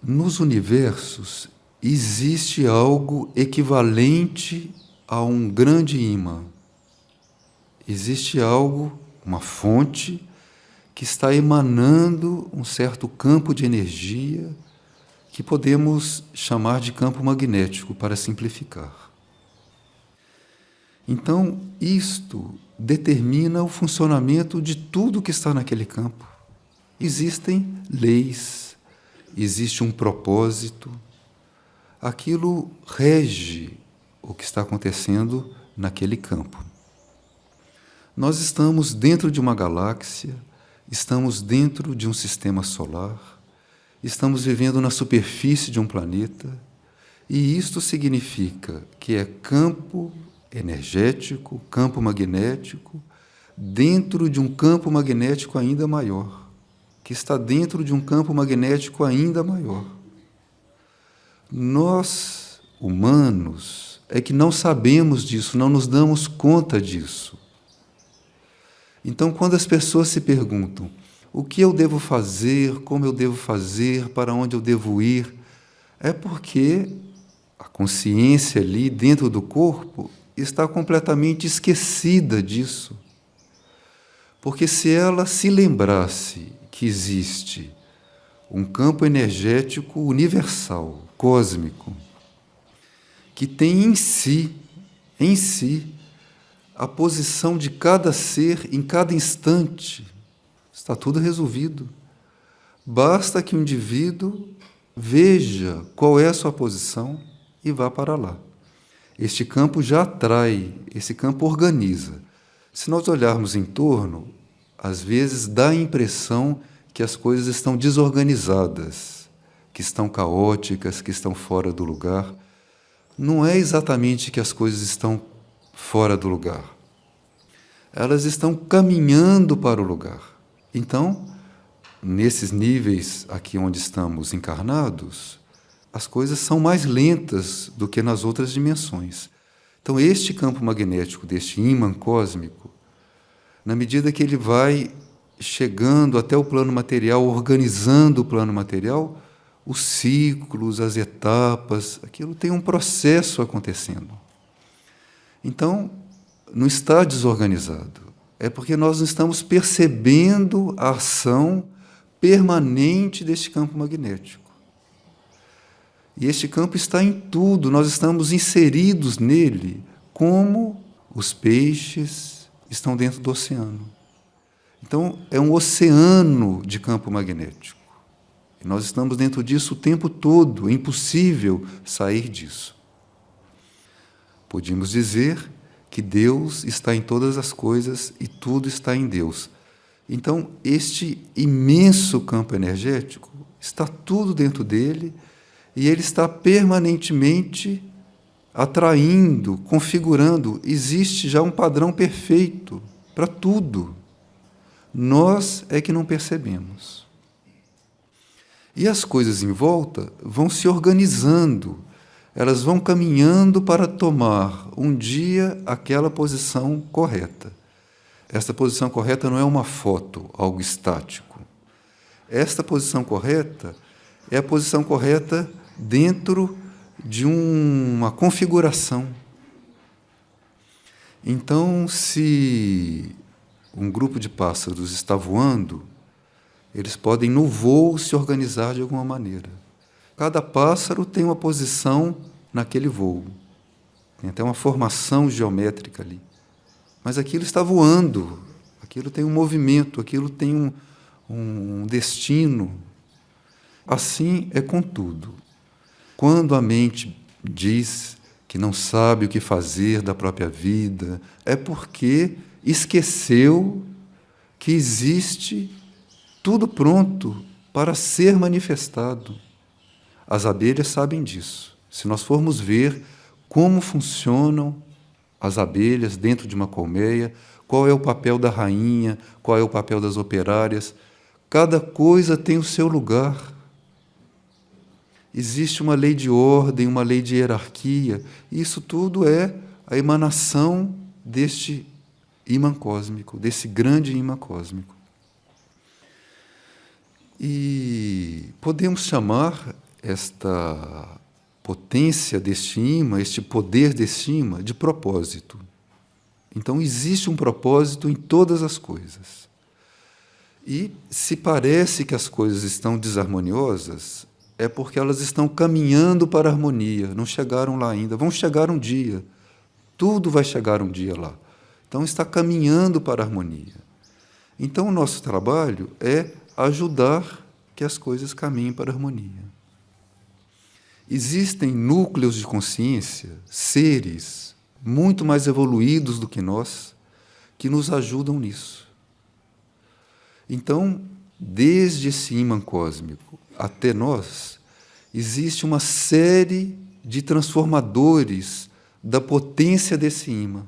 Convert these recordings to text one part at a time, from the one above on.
Nos universos existe algo equivalente a um grande ímã. Existe algo, uma fonte, que está emanando um certo campo de energia que podemos chamar de campo magnético, para simplificar. Então, isto determina o funcionamento de tudo que está naquele campo. Existem leis, existe um propósito, aquilo rege o que está acontecendo naquele campo. Nós estamos dentro de uma galáxia, estamos dentro de um sistema solar, estamos vivendo na superfície de um planeta, e isto significa que é campo energético, campo magnético, dentro de um campo magnético ainda maior, que está dentro de um campo magnético ainda maior. Nós, humanos, é que não sabemos disso, não nos damos conta disso. Então, quando as pessoas se perguntam o que eu devo fazer, como eu devo fazer, para onde eu devo ir, é porque a consciência ali dentro do corpo está completamente esquecida disso. Porque se ela se lembrasse que existe um campo energético universal, cósmico, que tem em si, a posição de cada ser em cada instante, está tudo resolvido. Basta que o indivíduo veja qual é a sua posição e vá para lá. Este campo já atrai, esse campo organiza. Se nós olharmos em torno, às vezes dá a impressão que as coisas estão desorganizadas, que estão caóticas, que estão fora do lugar. Não é exatamente que as coisas estão fora do lugar. Elas estão caminhando para o lugar. Então, nesses níveis aqui onde estamos encarnados, as coisas são mais lentas do que nas outras dimensões. Então, este campo magnético deste ímã cósmico, na medida que ele vai chegando até o plano material, organizando o plano material, os ciclos, as etapas, aquilo tem um processo acontecendo. Então, não está desorganizado. É porque nós não estamos percebendo a ação permanente deste campo magnético. E este campo está em tudo, nós estamos inseridos nele, como os peixes estão dentro do oceano. Então, é um oceano de campo magnético. E nós estamos dentro disso o tempo todo, é impossível sair disso. Podíamos dizer que Deus está em todas as coisas e tudo está em Deus. Então, este imenso campo energético está tudo dentro dele, e ele está permanentemente atraindo, configurando. Existe já um padrão perfeito para tudo. Nós é que não percebemos. E as coisas em volta vão se organizando, elas vão caminhando para tomar um dia aquela posição correta. Esta posição correta não é uma foto, algo estático. Esta posição correta é a posição correta dentro de uma configuração. Então, se um grupo de pássaros está voando, eles podem, no voo, se organizar de alguma maneira. Cada pássaro tem uma posição naquele voo. Tem até uma formação geométrica ali. Mas aquilo está voando, aquilo tem um movimento, aquilo tem um destino. Assim é com tudo. Quando a mente diz que não sabe o que fazer da própria vida, é porque esqueceu que existe tudo pronto para ser manifestado. As abelhas sabem disso. Se nós formos ver como funcionam as abelhas dentro de uma colmeia, qual é o papel da rainha, qual é o papel das operárias, cada coisa tem o seu lugar. Existe uma lei de ordem, uma lei de hierarquia. Isso tudo é a emanação deste ímã cósmico, desse grande ímã cósmico. E podemos chamar esta potência deste imã, este poder deste imã, de propósito. Então, existe um propósito em todas as coisas. E se parece que as coisas estão desarmoniosas, é porque elas estão caminhando para a harmonia, não chegaram lá ainda, vão chegar um dia. Tudo vai chegar um dia lá. Então, está caminhando para a harmonia. Então, o nosso trabalho é ajudar que as coisas caminhem para a harmonia. Existem núcleos de consciência, seres muito mais evoluídos do que nós, que nos ajudam nisso. Então, desde esse ímã cósmico até nós, existe uma série de transformadores da potência desse ímã.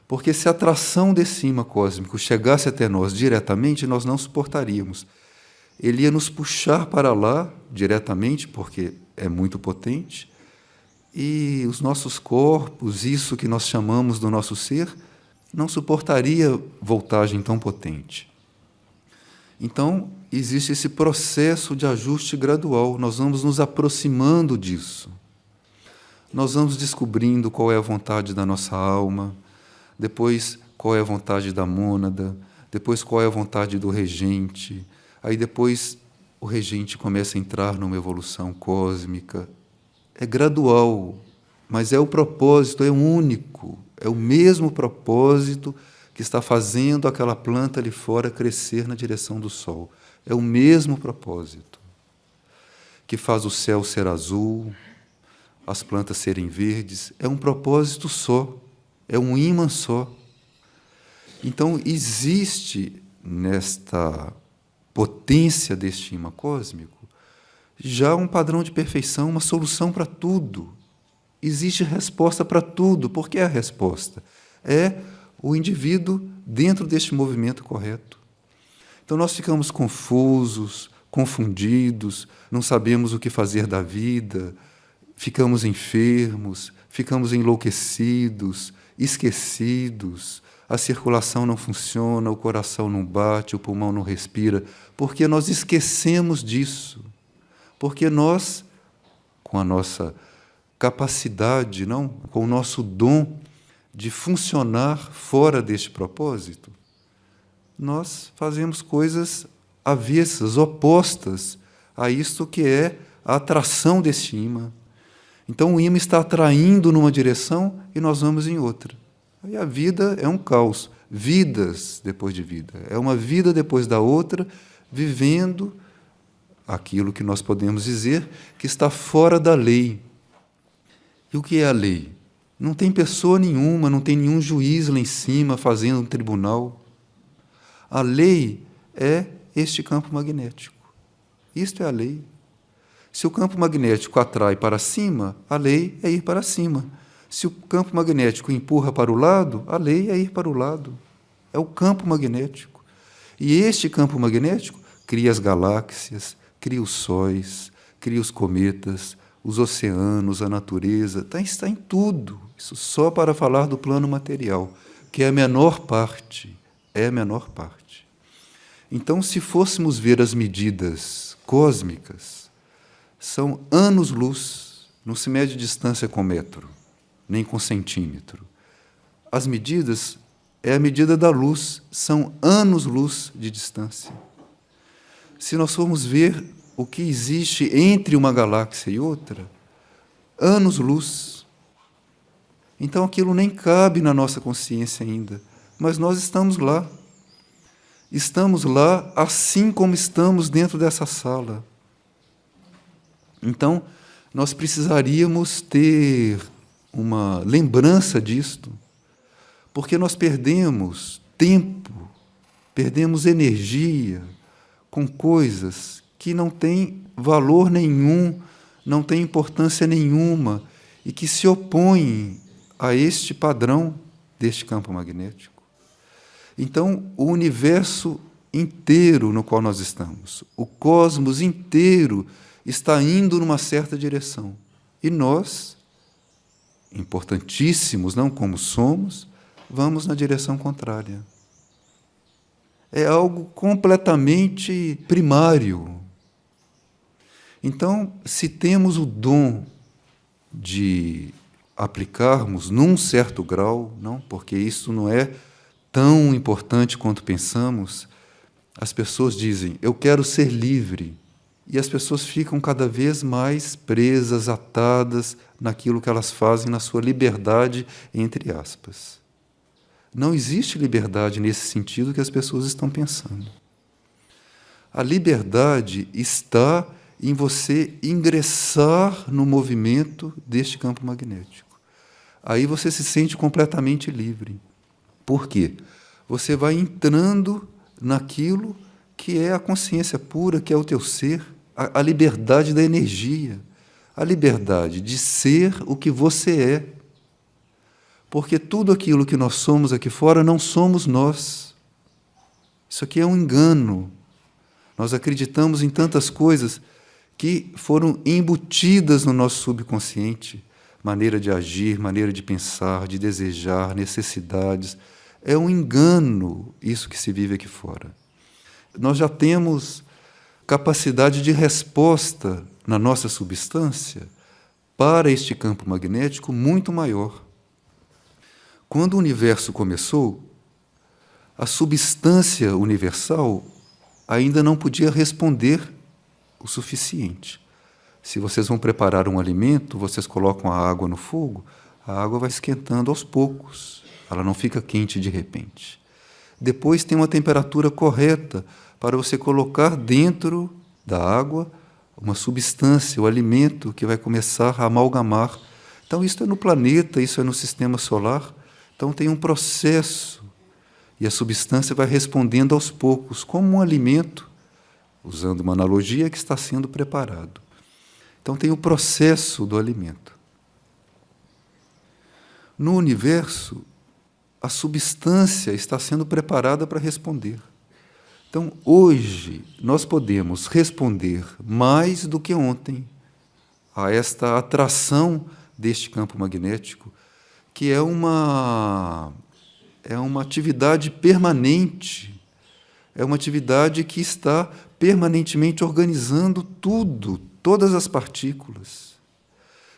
Porque se a atração desse ímã cósmico chegasse até nós diretamente, nós não suportaríamos. Ele ia nos puxar para lá diretamente, porque é muito potente, e os nossos corpos, isso que nós chamamos do nosso ser, não suportaria voltagem tão potente. Então, existe esse processo de ajuste gradual, nós vamos nos aproximando disso. Nós vamos descobrindo qual é a vontade da nossa alma, depois qual é a vontade da mônada, depois qual é a vontade do regente, aí depois o regente começa a entrar numa evolução cósmica. É gradual, mas é o propósito, é único, é o mesmo propósito que está fazendo aquela planta ali fora crescer na direção do sol. É o mesmo propósito que faz o céu ser azul, as plantas serem verdes. É um propósito só, é um ímã só. Então, existe nesta potência deste ímã cósmico já um padrão de perfeição, uma solução para tudo. Existe resposta para tudo. Por que a resposta? É o indivíduo dentro deste movimento correto. Então, nós ficamos confusos, confundidos, não sabemos o que fazer da vida, ficamos enfermos, ficamos enlouquecidos, esquecidos, a circulação não funciona, o coração não bate, o pulmão não respira, porque nós esquecemos disso. Porque nós, com a nossa capacidade, não, com o nosso dom de funcionar fora deste propósito, nós fazemos coisas avessas, opostas a isto que é a atração desse ímã. Então, o ímã está atraindo numa direção e nós vamos em outra. E a vida é um caos, vidas depois de vida. É uma vida depois da outra, vivendo aquilo que nós podemos dizer que está fora da lei. E o que é a lei? Não tem pessoa nenhuma, não tem nenhum juiz lá em cima fazendo um tribunal. A lei é este campo magnético. Isto é a lei. Se o campo magnético atrai para cima, a lei é ir para cima. Se o campo magnético empurra para o lado, a lei é ir para o lado. É o campo magnético. E este campo magnético cria as galáxias, cria os sóis, cria os cometas, os oceanos, a natureza, está em tudo. Isso só para falar do plano material, que é a menor parte. É a menor parte. Então, se fôssemos ver as medidas cósmicas, são anos-luz, não se mede distância com metro, nem com centímetro. As medidas é a medida da luz, são anos-luz de distância. Se nós formos ver o que existe entre uma galáxia e outra, anos-luz. Então aquilo nem cabe na nossa consciência ainda, mas nós estamos lá. Estamos lá assim como estamos dentro dessa sala. Então, nós precisaríamos ter uma lembrança disto, porque nós perdemos tempo, perdemos energia com coisas que não têm valor nenhum, não têm importância nenhuma e que se opõem a este padrão deste campo magnético. Então, o universo inteiro no qual nós estamos, o cosmos inteiro está indo numa certa direção. E nós, importantíssimos, não como somos, vamos na direção contrária. É algo completamente primário. Então, se temos o dom de aplicarmos num certo grau, não, porque isso não é tão importante quanto pensamos, as pessoas dizem, eu quero ser livre, e as pessoas ficam cada vez mais presas, atadas naquilo que elas fazem na sua liberdade, entre aspas. Não existe liberdade nesse sentido que as pessoas estão pensando. A liberdade está em você ingressar no movimento deste campo magnético. Aí você se sente completamente livre. Por quê? Você vai entrando naquilo que é a consciência pura, que é o teu ser, a liberdade da energia, a liberdade de ser o que você é. Porque tudo aquilo que nós somos aqui fora não somos nós. Isso aqui é um engano. Nós acreditamos em tantas coisas que foram embutidas no nosso subconsciente, maneira de agir, maneira de pensar, de desejar, necessidades. É um engano isso que se vive aqui fora. Nós já temos capacidade de resposta na nossa substância para este campo magnético muito maior. Quando o universo começou, a substância universal ainda não podia responder o suficiente. Se vocês vão preparar um alimento, vocês colocam a água no fogo, a água vai esquentando aos poucos, ela não fica quente de repente. Depois tem uma temperatura correta para você colocar dentro da água uma substância, o alimento que vai começar a amalgamar. Então, isso é no planeta, isso é no sistema solar. Então, tem um processo e a substância vai respondendo aos poucos, como um alimento, usando uma analogia, que está sendo preparado. Então, tem o processo do alimento. No universo, a substância está sendo preparada para responder. Então, hoje, nós podemos responder mais do que ontem a esta atração deste campo magnético, que é uma atividade permanente, é uma atividade que está permanentemente organizando tudo, todas as partículas.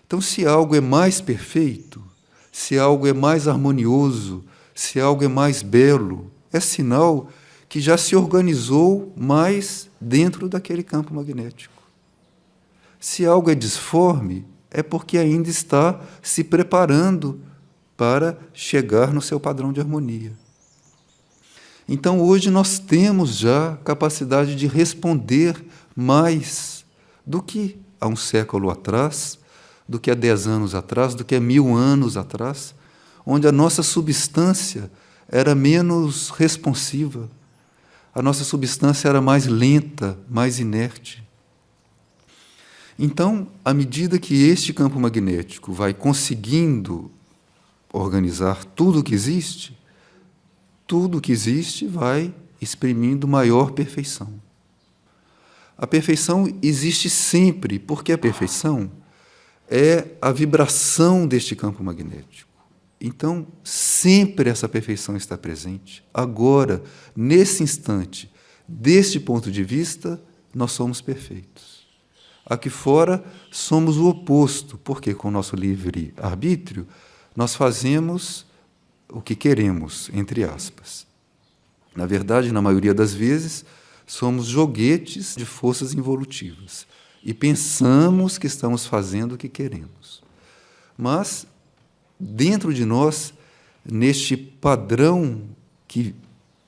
Então, se algo é mais perfeito, se algo é mais harmonioso, se algo é mais belo, é sinal que já se organizou mais dentro daquele campo magnético. Se algo é disforme, é porque ainda está se preparando para chegar no seu padrão de harmonia. Então, hoje nós temos já capacidade de responder mais do que há um século atrás, do que há 10 anos atrás, do que há 1000 anos atrás, onde a nossa substância era menos responsiva, a nossa substância era mais lenta, mais inerte. Então, à medida que este campo magnético vai conseguindo organizar tudo o que existe vai exprimindo maior perfeição. A perfeição existe sempre, porque a perfeição é a vibração deste campo magnético. Então, sempre essa perfeição está presente. Agora, nesse instante, deste ponto de vista, nós somos perfeitos. Aqui fora, somos o oposto, porque com o nosso livre-arbítrio, nós fazemos o que queremos, entre aspas. Na verdade, na maioria das vezes, somos joguetes de forças involutivas e pensamos que estamos fazendo o que queremos. Mas, dentro de nós, neste padrão que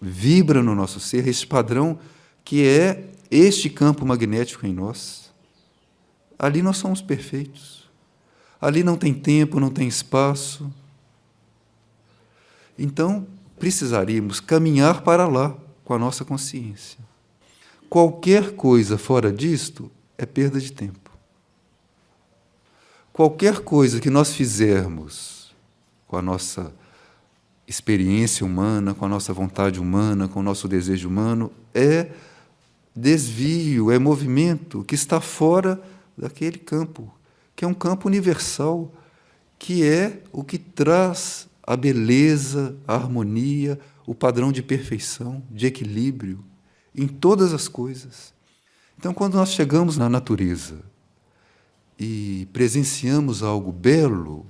vibra no nosso ser, este padrão que é este campo magnético em nós, ali nós somos perfeitos. Ali não tem tempo, não tem espaço. Então, precisaríamos caminhar para lá com a nossa consciência. Qualquer coisa fora disto é perda de tempo. Qualquer coisa que nós fizermos com a nossa experiência humana, com a nossa vontade humana, com o nosso desejo humano, é desvio, é movimento que está fora daquele campo, que é um campo universal, que é o que traz a beleza, a harmonia, o padrão de perfeição, de equilíbrio em todas as coisas. Então, quando nós chegamos na natureza e presenciamos algo belo,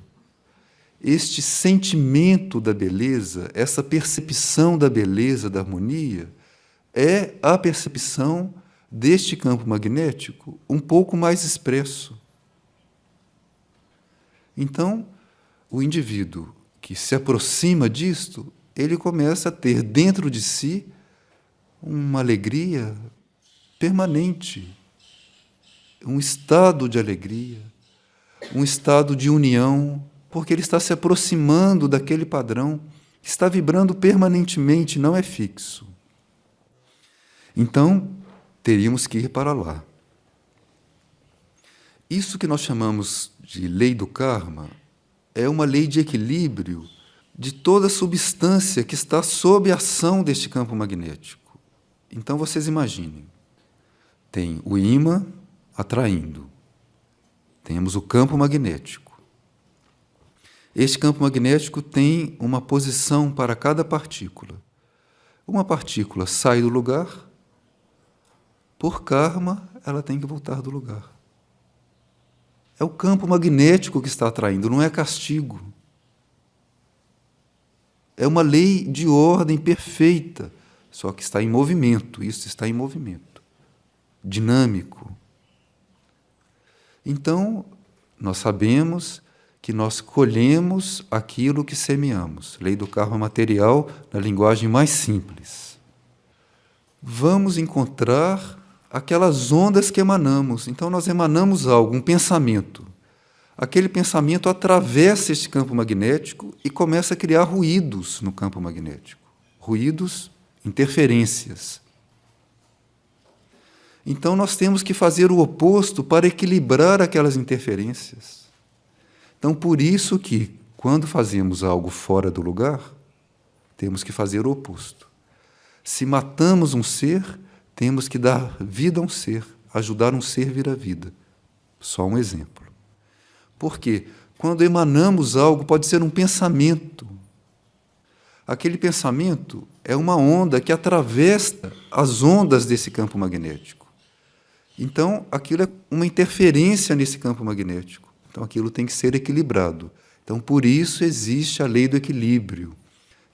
este sentimento da beleza, essa percepção da beleza, da harmonia, é a percepção deste campo magnético um pouco mais expresso. Então, o indivíduo que se aproxima disto, ele começa a ter dentro de si uma alegria permanente, um estado de alegria, um estado de união, porque ele está se aproximando daquele padrão que está vibrando permanentemente, não é fixo. Então, teríamos que ir para lá. Isso que nós chamamos de lei do karma é uma lei de equilíbrio de toda a substância que está sob a ação deste campo magnético. Então, vocês imaginem, tem o ímã atraindo, temos o campo magnético. Este campo magnético tem uma posição para cada partícula. Uma partícula sai do lugar, por karma, ela tem que voltar do lugar. É o campo magnético que está atraindo, não é castigo. É uma lei de ordem perfeita, só que está em movimento, isso está em movimento, dinâmico. Então, nós sabemos que nós colhemos aquilo que semeamos. Lei do karma material, na linguagem mais simples. Vamos encontrar aquelas ondas que emanamos. Então, nós emanamos algo, um pensamento. Aquele pensamento atravessa este campo magnético e começa a criar ruídos no campo magnético. Ruídos, interferências. Então, nós temos que fazer o oposto para equilibrar aquelas interferências. Então, por isso que, quando fazemos algo fora do lugar, temos que fazer o oposto. Se matamos um ser, temos que dar vida a um ser, ajudar um ser a vir à vida. Só um exemplo. Porque quando emanamos algo, pode ser um pensamento. Aquele pensamento é uma onda que atravessa as ondas desse campo magnético. Então, aquilo é uma interferência nesse campo magnético. Então, aquilo tem que ser equilibrado. Então, por isso existe a lei do equilíbrio,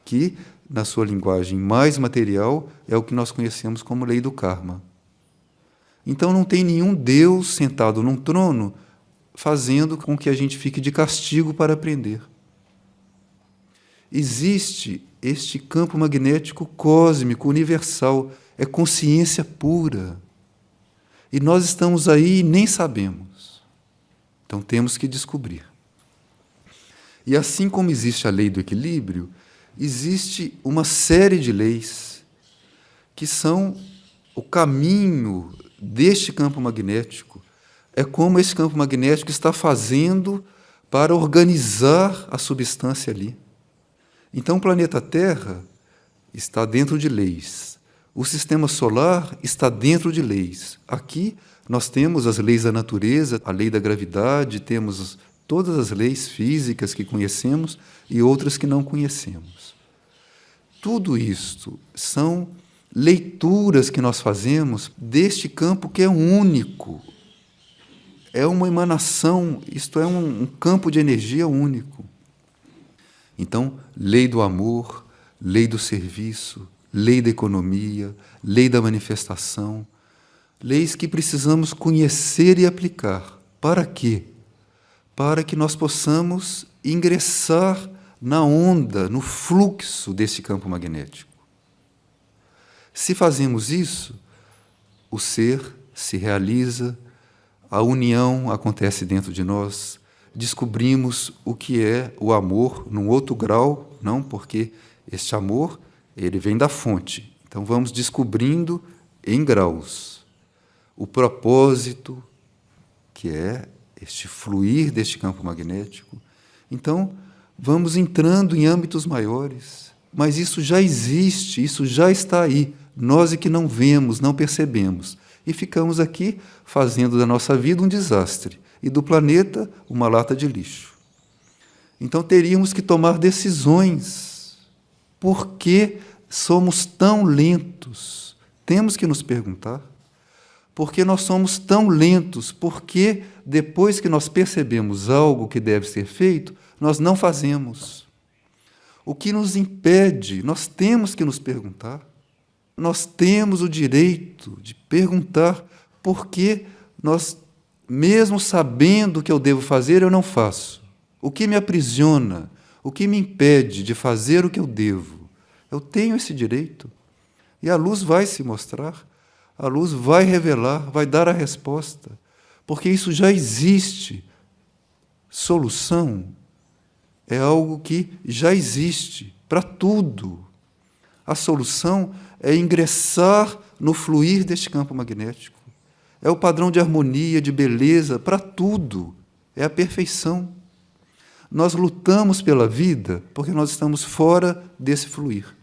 que, na sua linguagem mais material, é o que nós conhecemos como lei do karma. Então, não tem nenhum Deus sentado num trono fazendo com que a gente fique de castigo para aprender. Existe este campo magnético cósmico, universal, é consciência pura. E nós estamos aí e nem sabemos. Então, temos que descobrir. E assim como existe a lei do equilíbrio, existe uma série de leis que são o caminho deste campo magnético. É como esse campo magnético está fazendo para organizar a substância ali. Então, o planeta Terra está dentro de leis. O sistema solar está dentro de leis. Aqui nós temos as leis da natureza, a lei da gravidade, temos todas as leis físicas que conhecemos e outras que não conhecemos. Tudo isto são leituras que nós fazemos deste campo que é único. É uma emanação, isto é um campo de energia único. Então, lei do amor, lei do serviço, lei da economia, lei da manifestação, leis que precisamos conhecer e aplicar. Para quê? Para que nós possamos ingressar na onda, no fluxo desse campo magnético. Se fazemos isso, o ser se realiza, a união acontece dentro de nós, descobrimos o que é o amor num outro grau, não, porque este amor, ele vem da fonte. Então, vamos descobrindo em graus o propósito, que é este fluir deste campo magnético. Então, vamos entrando em âmbitos maiores, mas isso já existe, isso já está aí. Nós é que não vemos, não percebemos. E ficamos aqui fazendo da nossa vida um desastre e do planeta uma lata de lixo. Então, teríamos que tomar decisões. Por que somos tão lentos? Temos que nos perguntar. Por que nós somos tão lentos? Porque depois que nós percebemos algo que deve ser feito, nós não fazemos. O que nos impede? Nós temos que nos perguntar. Nós temos o direito de perguntar por que nós, mesmo sabendo o que eu devo fazer, eu não faço. O que me aprisiona? O que me impede de fazer o que eu devo? Eu tenho esse direito. E a luz vai se mostrar, a luz vai revelar, vai dar a resposta, porque isso já existe. Solução é algo que já existe para tudo. A solução é ingressar no fluir deste campo magnético. É o padrão de harmonia, de beleza para tudo. É a perfeição. Nós lutamos pela vida porque nós estamos fora desse fluir.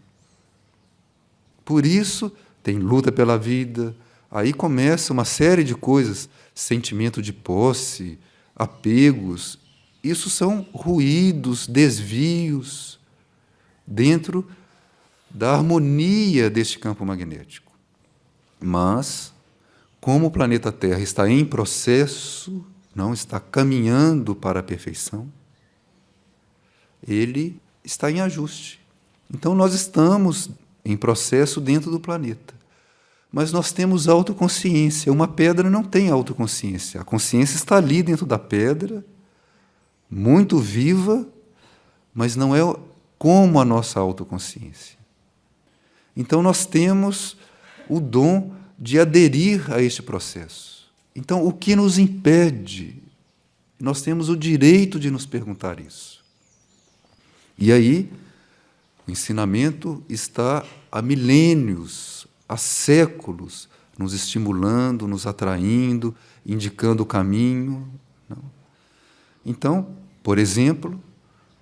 Por isso, tem luta pela vida, aí começa uma série de coisas, sentimento de posse, apegos. Isso são ruídos, desvios dentro da harmonia deste campo magnético. Mas, como o planeta Terra está em processo, não está caminhando para a perfeição, ele está em ajuste. Então, nós estamos em processo dentro do planeta. Mas nós temos autoconsciência. Uma pedra não tem autoconsciência. A consciência está ali dentro da pedra, muito viva, mas não é como a nossa autoconsciência. Então, nós temos o dom de aderir a este processo. Então, o que nos impede? Nós temos o direito de nos perguntar isso. E aí, o ensinamento está há milênios, há séculos, nos estimulando, nos atraindo, indicando o caminho. Então, por exemplo,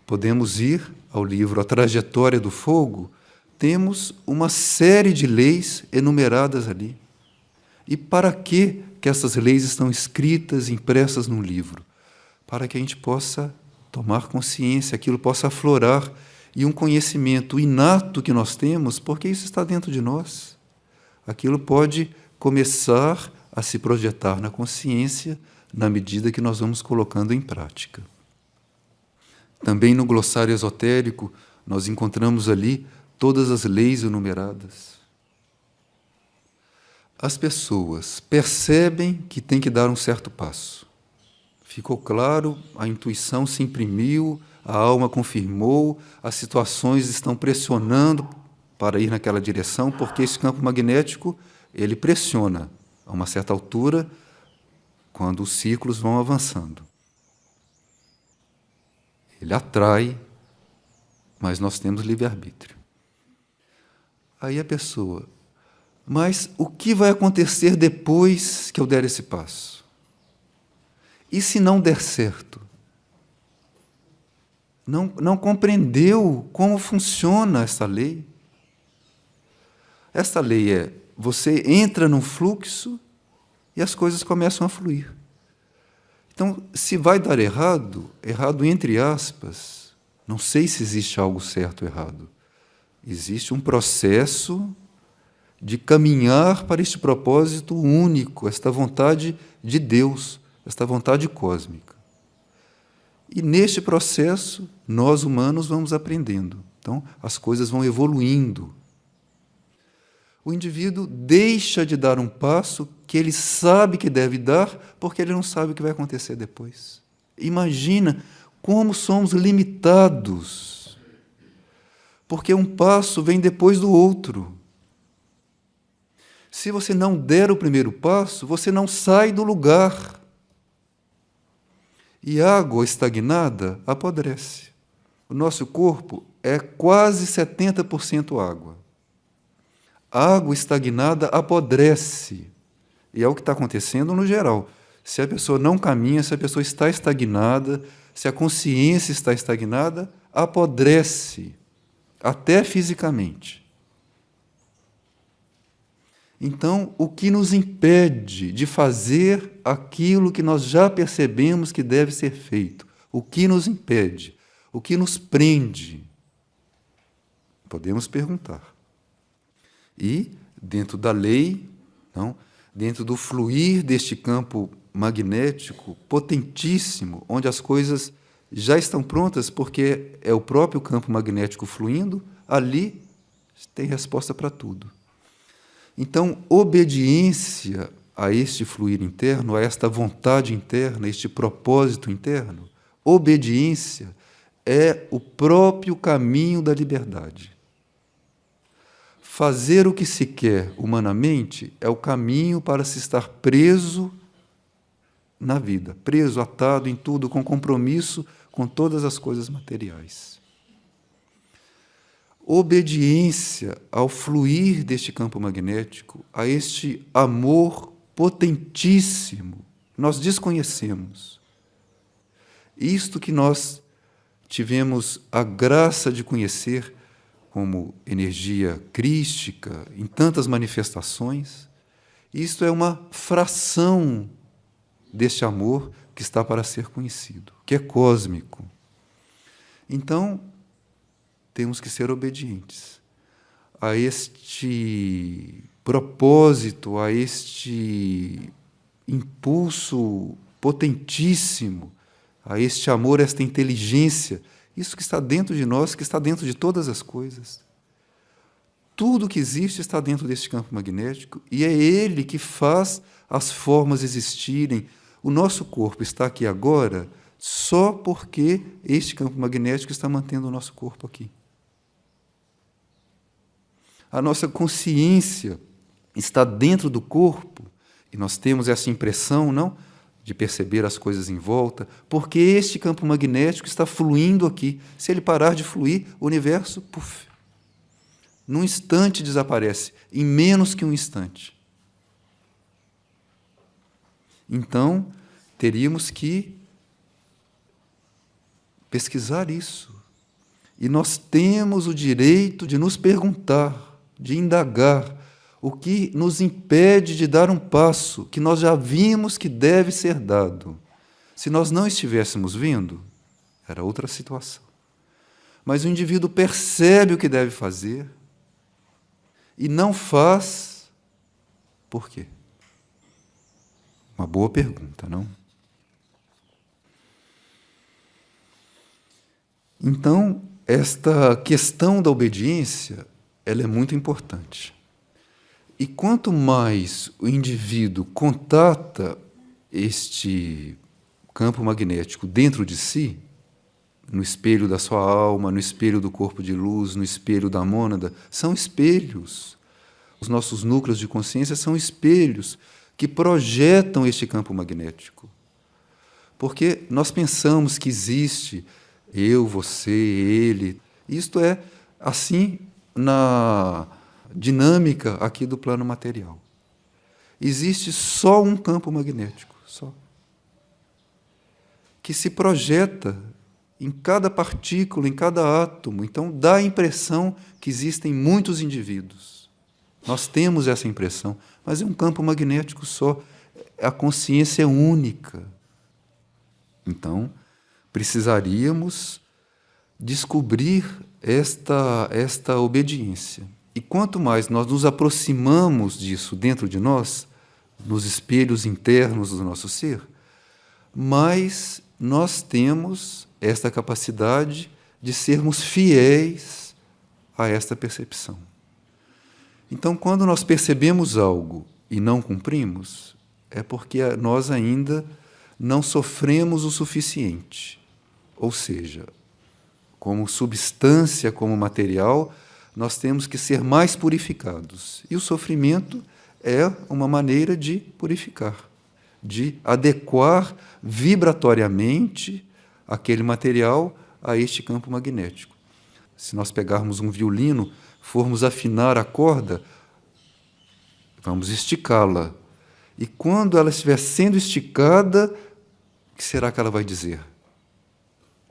podemos ir ao livro A Trajetória do Fogo, temos uma série de leis enumeradas ali. E para que essas leis estão escritas, impressas num livro? Para que a gente possa tomar consciência, aquilo possa aflorar, e um conhecimento inato que nós temos, porque isso está dentro de nós. Aquilo pode começar a se projetar na consciência na medida que nós vamos colocando em prática. Também no glossário esotérico, nós encontramos ali todas as leis enumeradas. As pessoas percebem que tem que dar um certo passo. Ficou claro, a intuição se imprimiu, a alma confirmou, as situações estão pressionando para ir naquela direção, porque esse campo magnético, ele pressiona a uma certa altura, quando os ciclos vão avançando. Ele atrai, mas nós temos livre-arbítrio. Aí a pessoa, mas o que vai acontecer depois que eu der esse passo? E se não der certo? Não compreendeu como funciona essa lei? Essa lei é, você entra num fluxo e as coisas começam a fluir. Então, se vai dar errado, errado entre aspas, não sei se existe algo certo ou errado. Existe um processo de caminhar para este propósito único, esta vontade de Deus, esta vontade cósmica. E neste processo, nós humanos vamos aprendendo. Então, as coisas vão evoluindo. O indivíduo deixa de dar um passo que ele sabe que deve dar, porque ele não sabe o que vai acontecer depois. Imagina como somos limitados, porque um passo vem depois do outro. Se você não der o primeiro passo, você não sai do lugar. E água estagnada apodrece. O nosso corpo é quase 70% água. A água estagnada apodrece. E é o que está acontecendo no geral. Se a pessoa não caminha, se a pessoa está estagnada, se a consciência está estagnada, apodrece, até fisicamente. Então, o que nos impede de fazer aquilo que nós já percebemos que deve ser feito? O que nos impede? O que nos prende? Podemos perguntar. E, dentro da lei, não, dentro do fluir deste campo magnético potentíssimo, onde as coisas já estão prontas, porque é o próprio campo magnético fluindo, ali tem resposta para tudo. Então, obediência a este fluir interno, a esta vontade interna, a este propósito interno, obediência é o próprio caminho da liberdade. Fazer o que se quer humanamente é o caminho para se estar preso na vida, preso, atado em tudo, com compromisso com todas as coisas materiais. Obediência ao fluir deste campo magnético, a este amor potentíssimo, nós desconhecemos. Isto que nós tivemos a graça de conhecer como energia crística, em tantas manifestações, isto é uma fração deste amor que está para ser conhecido, que é cósmico. Então, temos que ser obedientes a este propósito, a este impulso potentíssimo, a este amor, a esta inteligência, isso que está dentro de nós, que está dentro de todas as coisas. Tudo que existe está dentro deste campo magnético e é ele que faz as formas existirem. O nosso corpo está aqui agora só porque este campo magnético está mantendo o nosso corpo aqui. A nossa consciência está dentro do corpo e nós temos essa impressão, não? De perceber as coisas em volta, porque este campo magnético está fluindo aqui. Se ele parar de fluir, o universo, puf, num instante desaparece, em menos que um instante. Então, teríamos que pesquisar isso. E nós temos o direito de nos perguntar, de indagar, o que nos impede de dar um passo que nós já vimos que deve ser dado. Se nós não estivéssemos vindo, era outra situação. Mas o indivíduo percebe o que deve fazer e não faz. Por quê? Uma boa pergunta, não? Então, esta questão da obediência, ela é muito importante. E quanto mais o indivíduo contata este campo magnético dentro de si, no espelho da sua alma, no espelho do corpo de luz, no espelho da mônada, são espelhos. Os nossos núcleos de consciência são espelhos que projetam este campo magnético. Porque nós pensamos que existe eu, você, ele. Isto é assim na dinâmica aqui do plano material. Existe só um campo magnético, só, que se projeta em cada partícula, em cada átomo. Então, dá a impressão que existem muitos indivíduos. Nós temos essa impressão, mas é um campo magnético só. A consciência é única. Então, precisaríamos descobrir esta obediência. E quanto mais nós nos aproximamos disso dentro de nós, nos espelhos internos do nosso ser, mais nós temos esta capacidade de sermos fiéis a esta percepção. Então, quando nós percebemos algo e não cumprimos, é porque nós ainda não sofremos o suficiente. Ou seja, como substância, como material, nós temos que ser mais purificados. E o sofrimento é uma maneira de purificar, de adequar vibratoriamente aquele material a este campo magnético. Se nós pegarmos um violino, formos afinar a corda, vamos esticá-la. E quando ela estiver sendo esticada, o que será que ela vai dizer?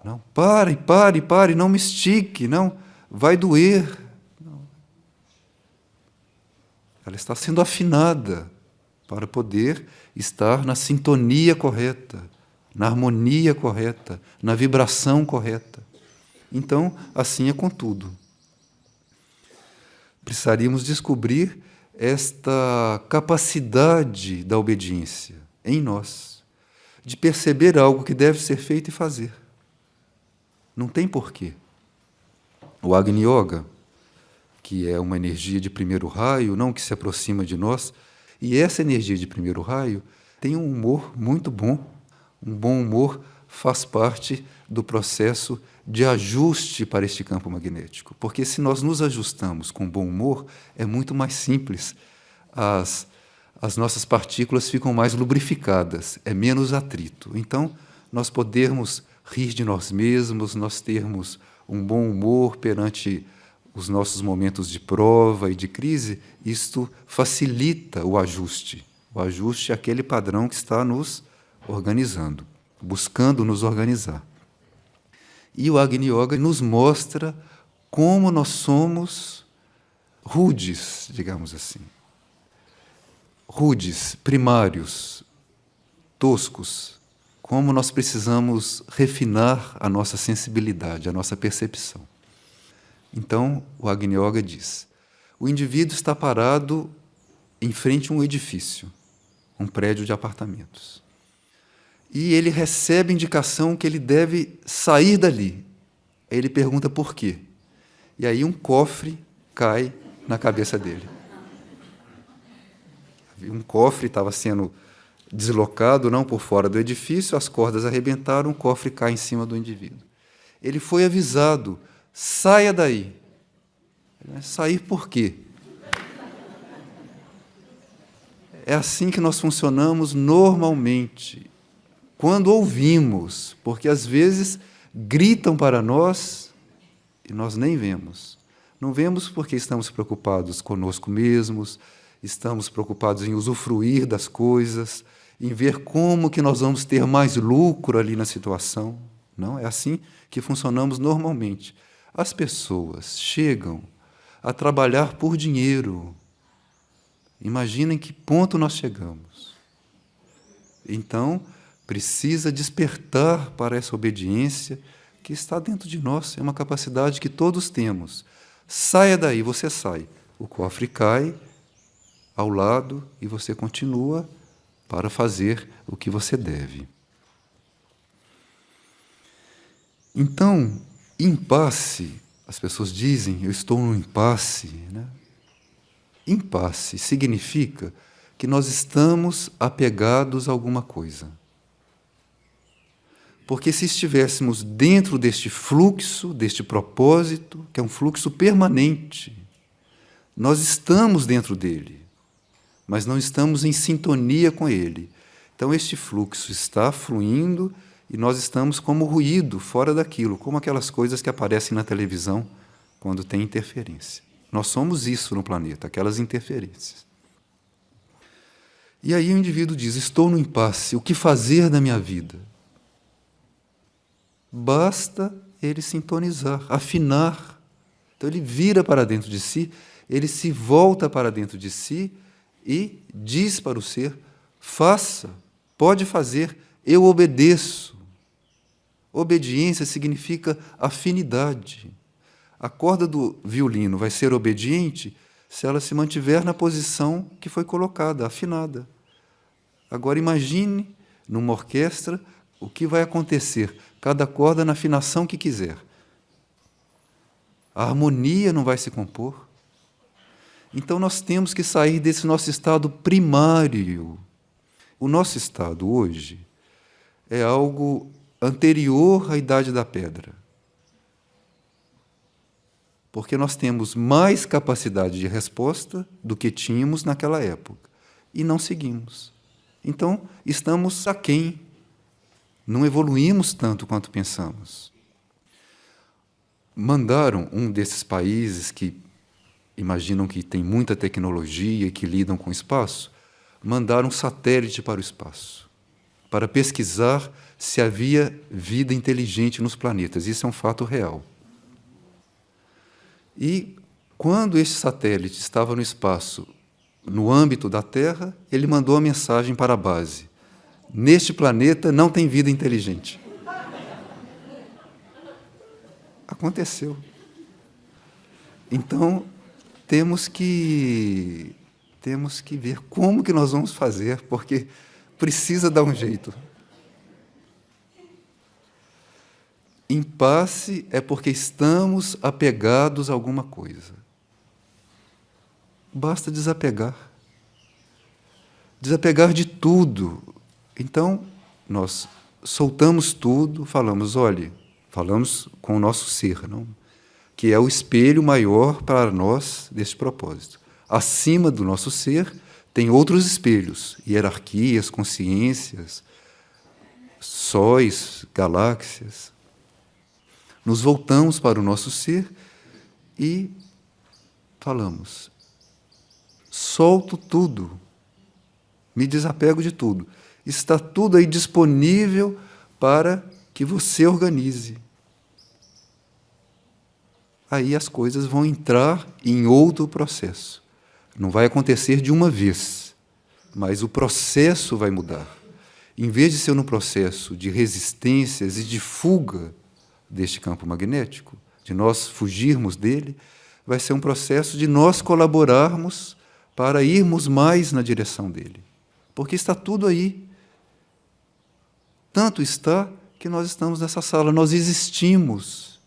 Não, pare, não me estique, não, vai doer. Não. Ela está sendo afinada para poder estar na sintonia correta, na harmonia correta, na vibração correta. Então, assim é com tudo. Precisaríamos descobrir esta capacidade da obediência em nós, de perceber algo que deve ser feito e fazer. Não tem porquê. O Agni Yoga, que é uma energia de primeiro raio, não que se aproxima de nós, e essa energia de primeiro raio tem um humor muito bom. Um bom humor faz parte do processo de ajuste para este campo magnético. Porque se nós nos ajustamos com bom humor, é muito mais simples. As nossas partículas ficam mais lubrificadas, é menos atrito. Então, nós podemos rir de nós mesmos, nós termos um bom humor perante os nossos momentos de prova e de crise, isto facilita o ajuste. O ajuste é aquele padrão que está nos organizando, buscando nos organizar. E o Agni Yoga nos mostra como nós somos rudes, digamos assim. Rudes, primários, toscos. Como nós precisamos refinar a nossa sensibilidade, a nossa percepção. Então, o Agni Yoga diz, o indivíduo está parado em frente a um edifício, um prédio de apartamentos. E ele recebe indicação que ele deve sair dali. Aí ele pergunta por quê. E aí um cofre cai na cabeça dele. Um cofre estava sendo deslocado, não por fora do edifício, as cordas arrebentaram, o cofre cai em cima do indivíduo. Ele foi avisado, saia daí. Sair por quê? É assim que nós funcionamos normalmente, quando ouvimos, porque às vezes gritam para nós e nós nem vemos. Não vemos porque estamos preocupados conosco mesmos, estamos preocupados em usufruir das coisas, em ver como que nós vamos ter mais lucro ali na situação. Não, é assim que funcionamos normalmente. As pessoas chegam a trabalhar por dinheiro. Imaginem que ponto nós chegamos. Então, precisa despertar para essa obediência que está dentro de nós, é uma capacidade que todos temos. Saia daí, você sai. O cofre cai ao lado e você continua para fazer o que você deve. Então, impasse, as pessoas dizem, eu estou num impasse, né? Impasse significa que nós estamos apegados a alguma coisa. Porque se estivéssemos dentro deste fluxo, deste propósito, que é um fluxo permanente, nós estamos dentro dele, mas não estamos em sintonia com ele. Então, este fluxo está fluindo e nós estamos como ruído, fora daquilo, como aquelas coisas que aparecem na televisão quando tem interferência. Nós somos isso no planeta, aquelas interferências. E aí o indivíduo diz, estou no impasse, o que fazer na minha vida? Basta ele sintonizar, afinar. Então ele vira para dentro de si, ele se volta para dentro de si e diz para o ser, faça, pode fazer, eu obedeço. Obediência significa afinidade. A corda do violino vai ser obediente se ela se mantiver na posição que foi colocada, afinada. Agora imagine, numa orquestra, o que vai acontecer, cada corda na afinação que quiser. A harmonia não vai se compor. Então nós temos que sair desse nosso estado primário. O nosso estado hoje é algo anterior à Idade da Pedra. Porque nós temos mais capacidade de resposta do que tínhamos naquela época. E não seguimos. Então, estamos aquém. Não evoluímos tanto quanto pensamos. Mandaram um desses países que imaginam que tem muita tecnologia e que lidam com o espaço, mandaram um satélite para o espaço, para pesquisar se havia vida inteligente nos planetas. Isso é um fato real. E, quando esse satélite estava no espaço, no âmbito da Terra, ele mandou a mensagem para a base. Neste planeta não tem vida inteligente. Aconteceu. Então, temos que temos que ver como que nós vamos fazer, porque precisa dar um jeito. Impasse é porque estamos apegados a alguma coisa. Basta desapegar. Desapegar de tudo. Então, nós soltamos tudo, falamos, olhe, falamos com o nosso ser, não? Que é o espelho maior para nós deste propósito. Acima do nosso ser tem outros espelhos, hierarquias, consciências, sóis, galáxias. Nos voltamos para o nosso ser e falamos, solto tudo, me desapego de tudo. Está tudo aí disponível para que você organize. Aí as coisas vão entrar em outro processo. Não vai acontecer de uma vez, mas o processo vai mudar. Em vez de ser um processo de resistências e de fuga deste campo magnético, de nós fugirmos dele, vai ser um processo de nós colaborarmos para irmos mais na direção dele. Porque está tudo aí. Tanto está que nós estamos nessa sala, nós existimos.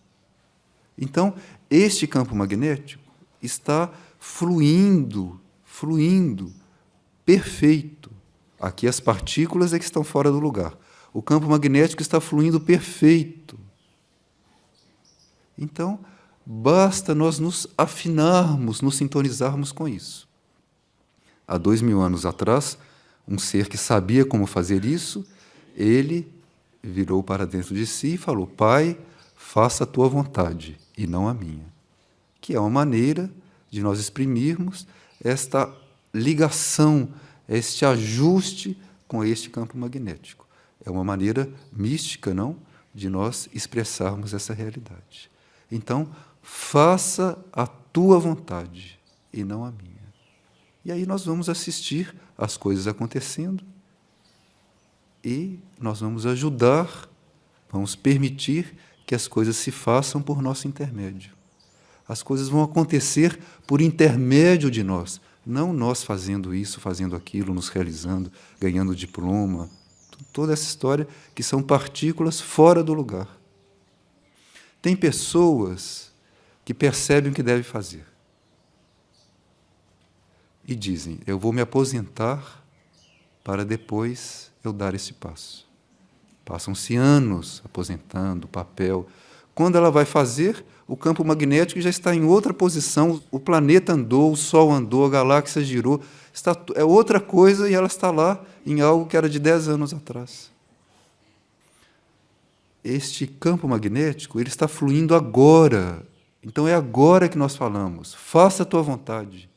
Então, este campo magnético está fluindo, perfeito. Aqui as partículas é que estão fora do lugar. O campo magnético está fluindo perfeito. Então, basta nós nos afinarmos, nos sintonizarmos com isso. Há 2000 anos atrás, um ser que sabia como fazer isso, ele virou para dentro de si e falou, Pai, faça a tua vontade e não a minha. Que é uma maneira de nós exprimirmos esta ligação, este ajuste com este campo magnético. É uma maneira mística, não, de nós expressarmos essa realidade. Então, faça a tua vontade e não a minha. E aí nós vamos assistir as coisas acontecendo e nós vamos ajudar, vamos permitir que as coisas se façam por nosso intermédio. As coisas vão acontecer por intermédio de nós, não nós fazendo isso, fazendo aquilo, nos realizando, ganhando diploma, toda essa história que são partículas fora do lugar. Tem pessoas que percebem o que devem fazer e dizem, eu vou me aposentar para depois eu dar esse passo. Passam-se anos aposentando, papel. Quando ela vai fazer, o campo magnético já está em outra posição, o planeta andou, o Sol andou, a galáxia girou, é outra coisa e ela está lá em algo que era de 10 anos atrás. Este campo magnético ele está fluindo agora. Então é agora que nós falamos. Faça a tua vontade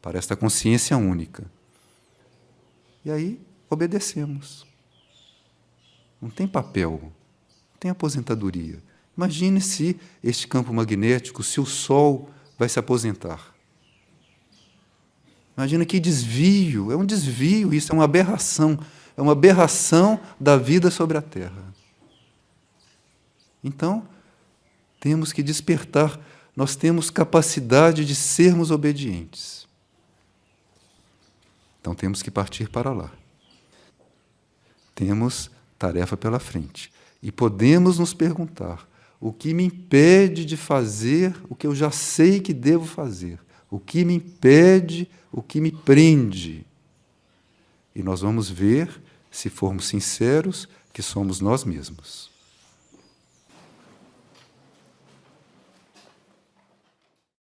para esta consciência única. E aí obedecemos. Não tem papel, não tem aposentadoria. Imagine se este campo magnético, se o Sol vai se aposentar. Imagina que desvio, é um desvio, isso é uma aberração da vida sobre a Terra. Então, temos que despertar, nós temos capacidade de sermos obedientes. Então, temos que partir para lá. Temos tarefa pela frente. E podemos nos perguntar, o que me impede de fazer o que eu já sei que devo fazer? O que me impede, o que me prende? E nós vamos ver, se formos sinceros, que somos nós mesmos.